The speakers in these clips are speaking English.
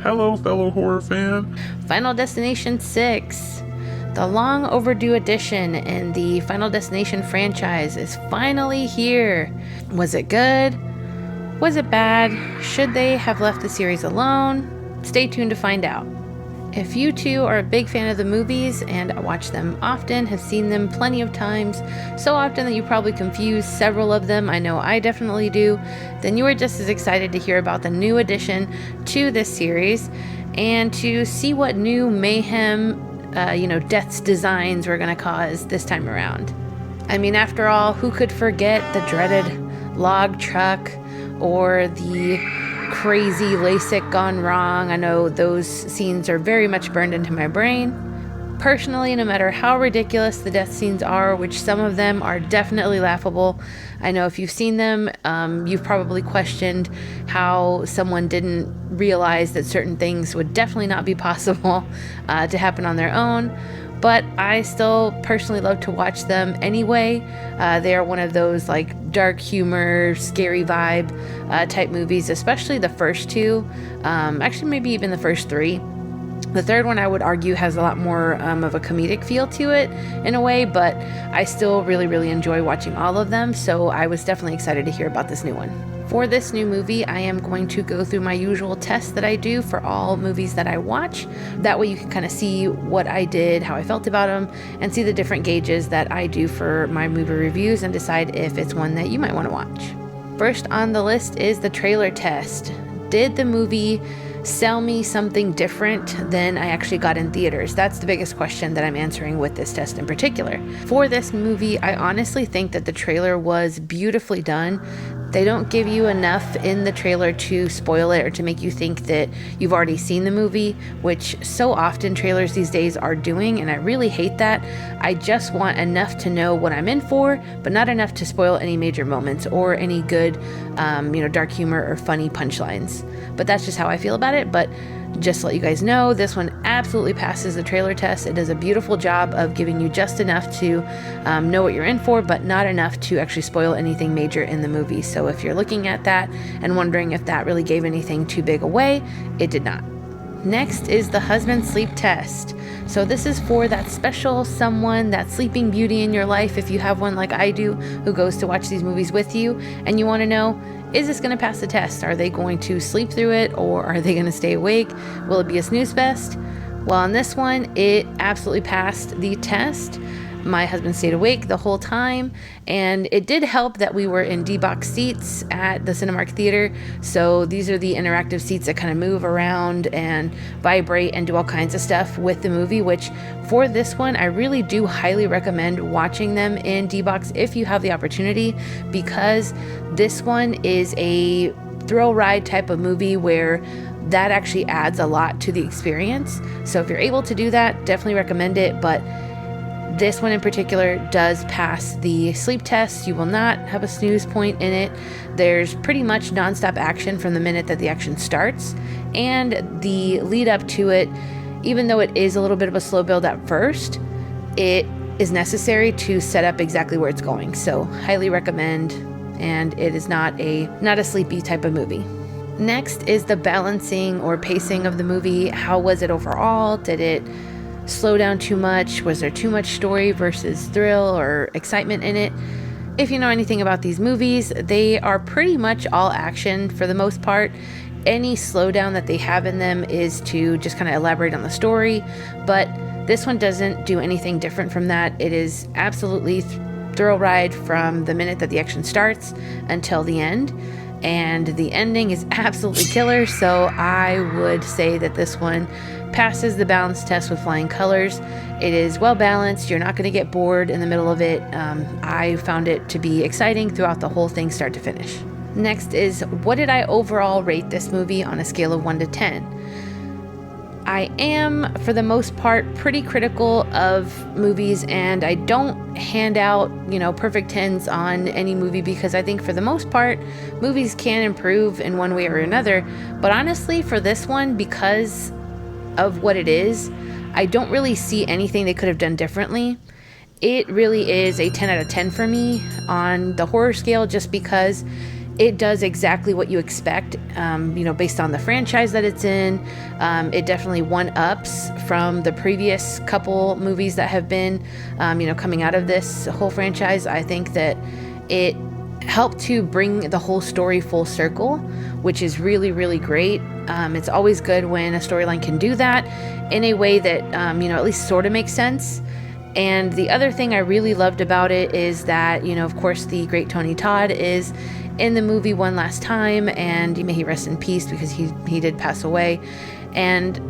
Hello, fellow horror fan. Final Destination 6. The long overdue addition in the Final Destination franchise is finally here. Was it good? Was it bad? Should they have left the series alone? Stay tuned to find out. If you too are a big fan of the movies and watch them often, have seen them plenty of times, so often that you probably confuse several of them, I know I definitely do, then you are just as excited to hear about the new addition to this series and to see what new mayhem, death's designs we're going to cause this time around. I mean, after all, who could forget the dreaded log truck or the crazy LASIK gone wrong? I know those scenes are very much burned into my brain. Personally, no matter how ridiculous the death scenes are, which some of them are definitely laughable, I know if you've seen them, you've probably questioned how someone didn't realize that certain things would definitely not be possible to happen on their own. But I still personally love to watch them anyway. They are one of those like dark humor, scary vibe type movies, especially the first two. Actually, maybe even the first three. The third one, I would argue, has a lot more of a comedic feel to it in a way, but I still really, really enjoy watching all of them. So I was definitely excited to hear about this new one. For this new movie, I am going to go through my usual tests that I do for all movies that I watch. That way you can kind of see what I did, how I felt about them, and see the different gauges that I do for my movie reviews and decide if it's one that you might want to watch. First on the list is the trailer test. Did the movie sell me something different than I actually got in theaters? That's the biggest question that I'm answering with this test in particular. For this movie, I honestly think that the trailer was beautifully done. They don't give you enough in the trailer to spoil it or to make you think that you've already seen the movie, which so often trailers these days are doing, and I really hate that. I just want enough to know what I'm in for, but not enough to spoil any major moments or any good, dark humor or funny punchlines. But that's just how I feel about it. But just to let you guys know, this one absolutely passes the trailer test. It does a beautiful job of giving you just enough to know what you're in for, but not enough to actually spoil anything major in the movie. So if you're looking at that and wondering if that really gave anything too big away, it did not. Next is the husband sleep test. So this is for that special someone, that sleeping beauty in your life, if you have one like I do, who goes to watch these movies with you, and you want to know, is this going to pass the test? Are they going to sleep through it, or are they going to stay awake? Will it be a snooze fest? Well, on this one, it absolutely passed the test. My husband stayed awake the whole time, and it did help that we were in D-box seats at the Cinemark Theater. So these are the interactive seats that kind of move around and vibrate and do all kinds of stuff with the movie, which for this one, I really do highly recommend watching them in D-box if you have the opportunity, because this one is a thrill ride type of movie where that actually adds a lot to the experience. So if you're able to do that, definitely recommend it. But this one in particular does pass the sleep test. You will not have a snooze point in it. There's pretty much nonstop action from the minute that the action starts. And the lead up to it, even though it is a little bit of a slow build at first, it is necessary to set up exactly where it's going. So highly recommend, and it is not a sleepy type of movie. Next is the balancing or pacing of the movie. How was it overall? Did it slow down too much? Was there too much story versus thrill or excitement in it? If you know anything about these movies, they are pretty much all action for the most part. Any slowdown that they have in them is to just kind of elaborate on the story, but this one doesn't do anything different from that. It is absolutely thrill ride from the minute that the action starts until the end. And the ending is absolutely killer, so I would say that this one passes the balance test with flying colors. It is well balanced. You're not going to get bored in the middle of it. I found it to be exciting throughout the whole thing, start to finish. Next is, what did I overall rate this movie on a scale of 1 to 10? I am, for the most part, pretty critical of movies, and I don't hand out, perfect 10s on any movie, because I think for the most part, movies can improve in one way or another. But honestly, for this one, because of what it is, I don't really see anything they could have done differently. It really is a 10 out of 10 for me on the horror scale, just because it does exactly what you expect, based on the franchise that it's in. It definitely one-ups from the previous couple movies that have been, coming out of this whole franchise. I think that it helped to bring the whole story full circle, which is really, really great. It's always good when a storyline can do that in a way that, at least sort of makes sense. And the other thing I really loved about it is that, of course, the great Tony Todd is in the movie one last time, and may he rest in peace, because he did pass away. And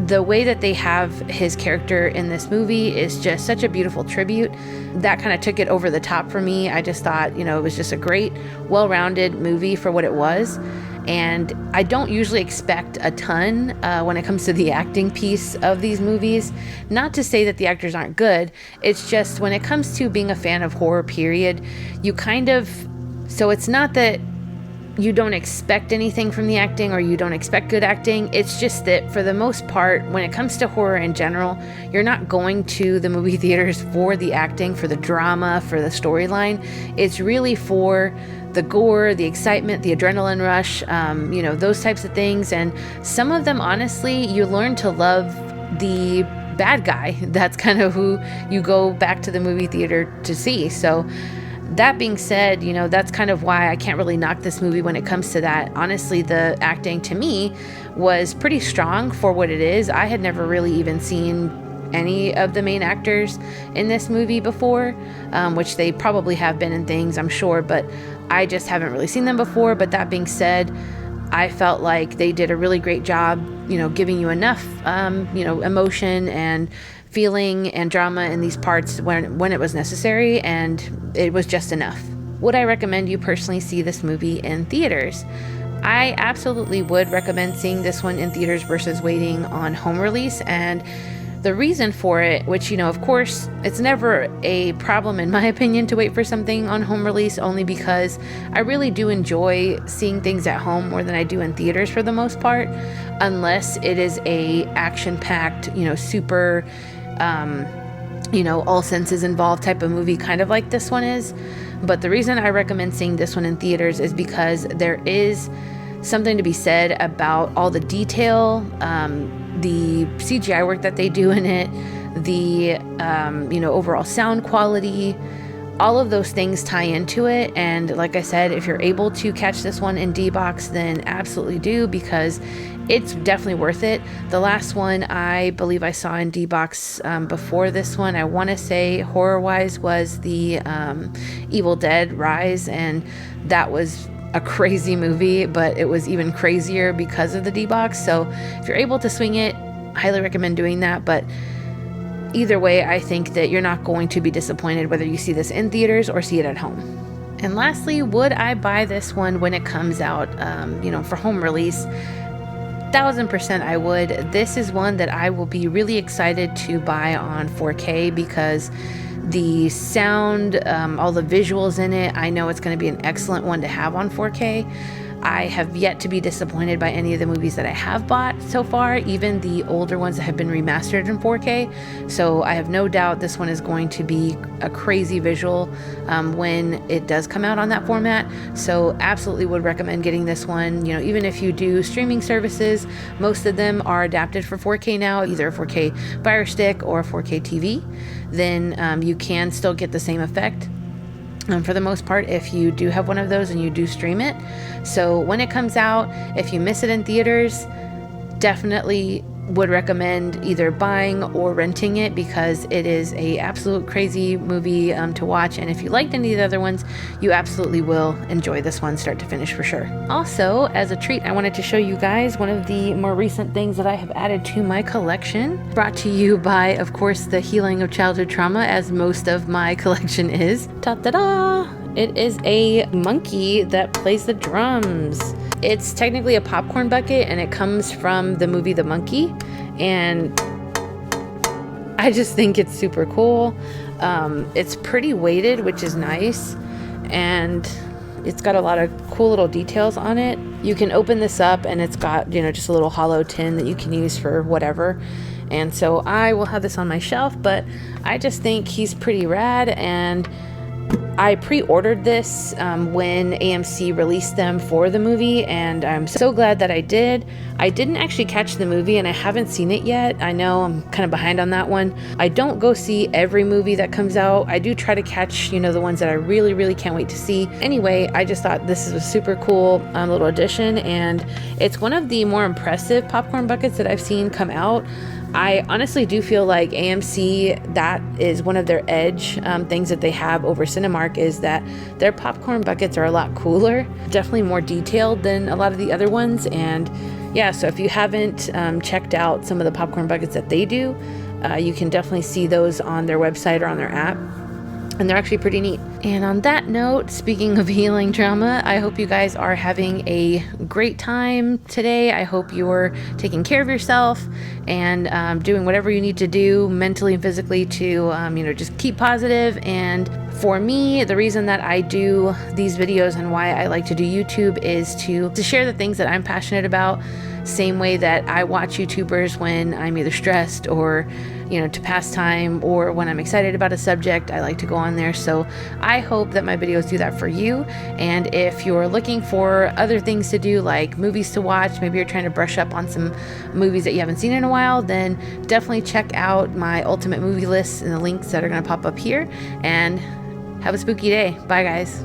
the way that they have his character in this movie is just such a beautiful tribute. That kind of took it over the top for me. I just thought, it was just a great, well-rounded movie for what it was. And I don't usually expect a ton when it comes to the acting piece of these movies. Not to say that the actors aren't good. It's just when it comes to being a fan of horror, period, so it's not that you don't expect anything from the acting or you don't expect good acting. It's just that for the most part, when it comes to horror in general, you're not going to the movie theaters for the acting, for the drama, for the storyline. It's really for the gore, the excitement, the adrenaline rush, those types of things. And some of them, honestly, you learn to love the bad guy. That's kind of who you go back to the movie theater to see. So that being said, that's kind of why I can't really knock this movie when it comes to that. Honestly, the acting to me was pretty strong for what it is. I had never really even seen any of the main actors in this movie before, which they probably have been in things, I'm sure, but I just haven't really seen them before. But that being said, I felt like they did a really great job, giving you enough, emotion and feeling and drama in these parts when it was necessary, and it was just enough. Would I recommend you personally see this movie in theaters? I absolutely would recommend seeing this one in theaters versus waiting on home release. And the reason for it, which, of course, it's never a problem in my opinion to wait for something on home release, only because I really do enjoy seeing things at home more than I do in theaters for the most part, unless it is a action-packed, super, all senses involved type of movie, kind of like this one is. But the reason I recommend seeing this one in theaters is because there is something to be said about all the detail, the CGI work that they do in it, the overall sound quality. All of those things tie into it. And like I said, if you're able to catch this one in D-Box, then absolutely do, because it's definitely worth it. The last one I believe I saw in D-Box before this one, I want to say horror-wise, was the Evil Dead Rise, and that was a crazy movie, but it was even crazier because of the D-Box. So if you're able to swing it, highly recommend doing that. But either way, I think that you're not going to be disappointed whether you see this in theaters or see it at home. And lastly, would I buy this one when it comes out, for home release? 1000% I would. This is one that I will be really excited to buy on 4K, because the sound, all the visuals in it, I know it's going to be an excellent one to have on 4K. I have yet to be disappointed by any of the movies that I have bought so far, even the older ones that have been remastered in 4K. So I have no doubt this one is going to be a crazy visual when it does come out on that format. So absolutely would recommend getting this one. Even if you do streaming services, most of them are adapted for 4K now, either a 4K Fire Stick or a 4K TV. Then you can still get the same effect. For the most part, if you do have one of those and you do stream it. So when it comes out, if you miss it in theaters, definitely would recommend either buying or renting it, because it is a absolute crazy movie to watch. And if you liked any of the other ones, you absolutely will enjoy this one start to finish for sure. Also, as a treat, I wanted to show you guys one of the more recent things that I have added to my collection, brought to you by, of course, the Healing of Childhood Trauma, as most of my collection is. Ta-da-da! It is a monkey that plays the drums. It's technically a popcorn bucket, and it comes from the movie The Monkey, and I just think it's super cool. It's pretty weighted, which is nice, and it's got a lot of cool little details on it. You can open this up, and it's got, just a little hollow tin that you can use for whatever. And so I will have this on my shelf, but I just think he's pretty rad, and I pre-ordered this when AMC released them for the movie, and I'm so glad that I did. I didn't actually catch the movie, and I haven't seen it yet. I know I'm kind of behind on that one. I don't go see every movie that comes out. I do try to catch, the ones that I really, really can't wait to see. Anyway, I just thought this is a super cool little addition, and it's one of the more impressive popcorn buckets that I've seen come out. I honestly do feel like AMC, that is one of their edge things that they have over Cinemark, is that their popcorn buckets are a lot cooler, definitely more detailed than a lot of the other ones. And yeah, so if you haven't checked out some of the popcorn buckets that they do, you can definitely see those on their website or on their app. And they're actually pretty neat. And on that note, speaking of healing trauma, I hope you guys are having a great time today. I hope you're taking care of yourself and doing whatever you need to do mentally and physically to, just keep positive. And for me, the reason that I do these videos and why I like to do YouTube is to share the things that I'm passionate about. Same way that I watch YouTubers when I'm either stressed or, to pass time, or when I'm excited about a subject, I like to go on there. So I hope that my videos do that for you. And if you're looking for other things to do, like movies to watch, maybe you're trying to brush up on some movies that you haven't seen in a while, then definitely check out my ultimate movie list and the links that are going to pop up here. And have a spooky day. Bye, guys.